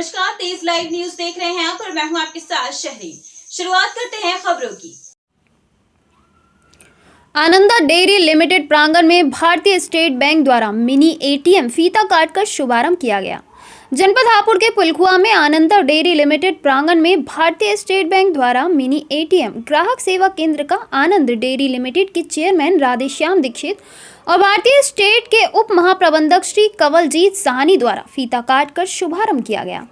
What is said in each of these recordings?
नमस्कार, तेज live news देख रहे हैं आप और मैं हूं आपके साथ शहरी। शुरुआत करते हैं खबरों की। आनंदा डेयरी लिमिटेड प्रांगण में भारतीय स्टेट बैंक द्वारा मिनी एटीएम फीता काटकर शुभारंभ किया गया। जनपद हापुड़ के पुलखुआ में आनंदा डेयरी लिमिटेड प्रांगण में भारतीय स्टेट बैंक द्वारा मिनी एटीएम ग्राहक सेवा केंद्र का आनंद डेयरी लिमिटेड के चेयरमैन राधेश्याम दीक्षित और भारतीय स्टेट के उप महाप्रबंधक श्री कंवलजीत साहनी द्वारा फीता काटकर शुभारंभ किया गया।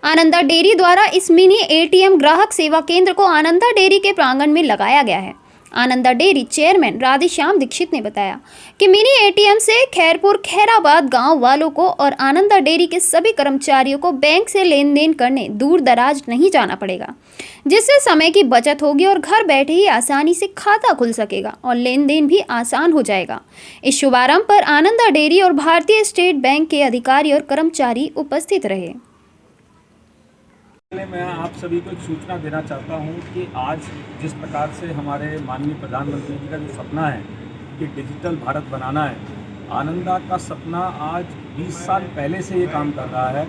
आनंदा डेयरी द्वारा इस मिनी एटीएम ग्राहक सेवा केंद्र को आनंदा डेयरी के प्रांगण में लगाया गया है। आनंदा डेयरी चेयरमैन राधेश्याम दीक्षित ने बताया कि मिनी एटीएम से खैरपुर खैराबाद गांव वालों को और आनंदा डेयरी के सभी कर्मचारियों को बैंक से लेन देन करने दूर दराज नहीं जाना पड़ेगा, जिससे समय की बचत होगी और घर बैठे ही आसानी से खाता खुल सकेगा और लेन देन भी आसान हो जाएगा। इस शुभारंभ पर आनंदा डेयरी और भारतीय स्टेट बैंक के अधिकारी और कर्मचारी उपस्थित रहे। मैं आप सभी को एक सूचना देना चाहता हूं कि आज जिस प्रकार से हमारे माननीय प्रधानमंत्री जी का जो सपना है कि डिजिटल भारत बनाना है, आनंदा का सपना आज 20 साल पहले से ये काम कर रहा है।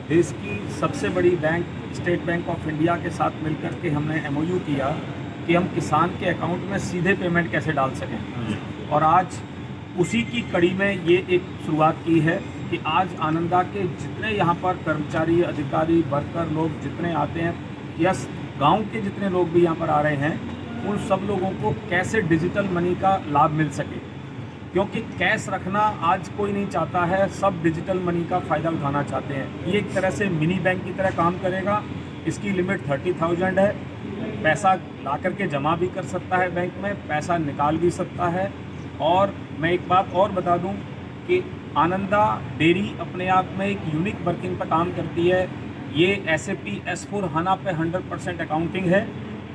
देश की सबसे बड़ी bank state bank of India के साथ मिलकर के हमने MOU किया कि हम किसान के अकाउंट में सीधे पेमेंट कैसे डाल सकें, और आज उसी की कड़ी में ये एक शुरुआत की है कि आज आनंदा के जितने यहाँ पर कर्मचारी, अधिकारी, वर्कर लोग जितने आते हैं या गांव के जितने लोग भी यहाँ पर आ रहे हैं, उन सब लोगों को कैसे डिजिटल मनी का लाभ मिल सके, क्योंकि कैश रखना आज कोई नहीं चाहता है, सब डिजिटल मनी का फ़ायदा उठाना चाहते हैं। ये एक तरह से मिनी बैंक की तरह काम करेगा। इसकी लिमिट 30,000 है। पैसा ला करके जमा भी कर सकता है बैंक में, पैसा निकाल भी सकता है। और मैं एक बात और बता दूं कि आनंदा डेयरी अपने आप में एक यूनिक वर्किंग पर काम करती है। ये SAP S/4HANA पे 100% अकाउंटिंग है।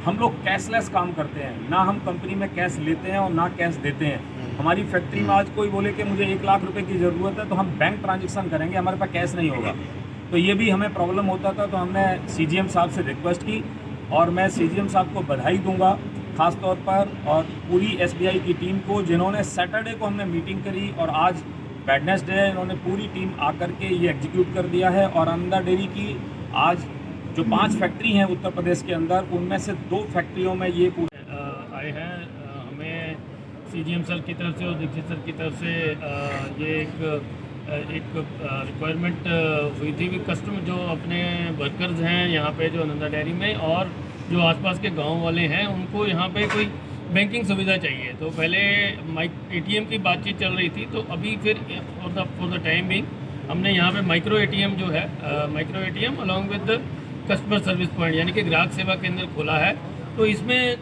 हम लोग कैशलेस काम करते हैं, ना हम कंपनी में कैश लेते हैं और ना कैश देते हैं। हमारी फैक्ट्री में आज कोई बोले कि मुझे 1 लाख रुपए की ज़रूरत है तो हम बैंक ट्रांजेक्शन करेंगे, हमारे पास कैश नहीं होगा। तो ये भी हमें प्रॉब्लम होता था, तो हमने CGM साहब से रिक्वेस्ट की और मैं CGM साहब को बधाई दूँगा ख़ास तौर पर, और पूरी SBI की टीम को, जिन्होंने सैटरडे को हमने मीटिंग करी और आज वेडनेसडे है, इन्होंने पूरी टीम आकर के ये एग्जीक्यूट कर दिया है। और आनंदा डेयरी की आज जो 5 फैक्ट्री हैं उत्तर प्रदेश के अंदर, उनमें से 2 फैक्ट्रियों में ये आए हैं। हमें CGM सर की तरफ से और दीक्षित सर की तरफ से ये एक रिक्वायरमेंट हुई थी कि कस्टमर जो अपने वर्कर्स हैं यहाँ पे जो आनंदा डेयरी में और जो आसपास के गांव वाले हैं, उनको यहाँ पे कोई बैंकिंग सुविधा चाहिए। तो पहले ATM की बातचीत चल रही थी, तो अभी फिर फॉर द टाइम बिंग हमने यहाँ पे माइक्रो ATM जो है, micro ATM along with customer service point यानी कि ग्राहक सेवा केंद्र खोला है। तो इसमें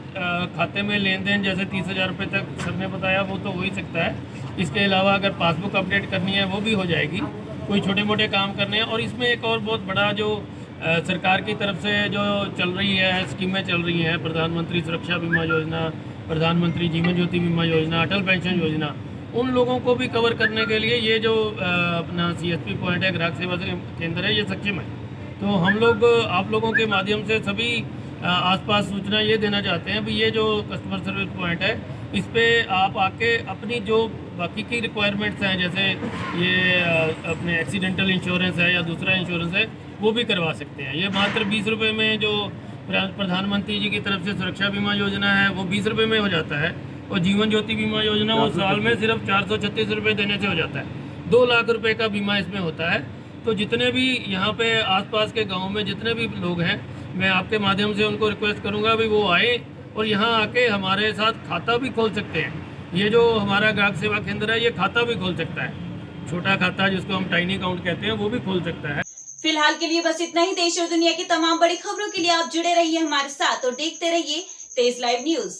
खाते में लेन देन जैसे 30,000 रुपये तक सर ने बताया वो तो हो ही सकता है। इसके अलावा अगर पासबुक अपडेट करनी है वो भी हो जाएगी, कोई छोटे मोटे काम करने हैं। और इसमें एक और बहुत बड़ा जो सरकार की तरफ से जो चल रही है स्कीमें चल रही हैं, प्रधानमंत्री सुरक्षा बीमा योजना, प्रधानमंत्री जीवन ज्योति बीमा योजना, अटल पेंशन योजना, उन लोगों को भी कवर करने के लिए ये जो अपना CSP पॉइंट है, ग्राहक सेवा केंद्र है, ये सक्षम है। तो हम लोग आप लोगों के माध्यम से सभी आसपास सूचना ये देना चाहते हैं भी ये जो कस्टमर सर्विस पॉइंट है, इस पर आप आके अपनी जो बाकी की रिक्वायरमेंट्स हैं, जैसे ये अपने एक्सीडेंटल इंश्योरेंस है या दूसरा इंश्योरेंस है, वो भी करवा सकते हैं। ये मात्र 20 रुपये में जो प्रधानमंत्री जी की तरफ से सुरक्षा बीमा योजना है वो 20 रुपये में हो जाता है, और जीवन ज्योति बीमा योजना वो साल में सिर्फ 436 रुपये देने से हो जाता है। 2 लाख रुपए का बीमा इसमें होता है। तो जितने भी यहाँ पे आसपास के गांव में जितने भी लोग हैं, मैं आपके माध्यम से उनको रिक्वेस्ट करूँगा भी वो आए और यहाँ आके हमारे साथ खाता भी खोल सकते हैं। ये जो हमारा ग्राहक सेवा केंद्र है, ये खाता भी खोल सकता है, छोटा खाता जिसको हम टाइनी अकाउंट कहते हैं, वो भी खोल सकता है। फिलहाल के लिए बस इतना ही। देश और दुनिया की तमाम बड़ी खबरों के लिए आप जुड़े रहिए हमारे साथ और देखते रहिए तेज लाइव न्यूज।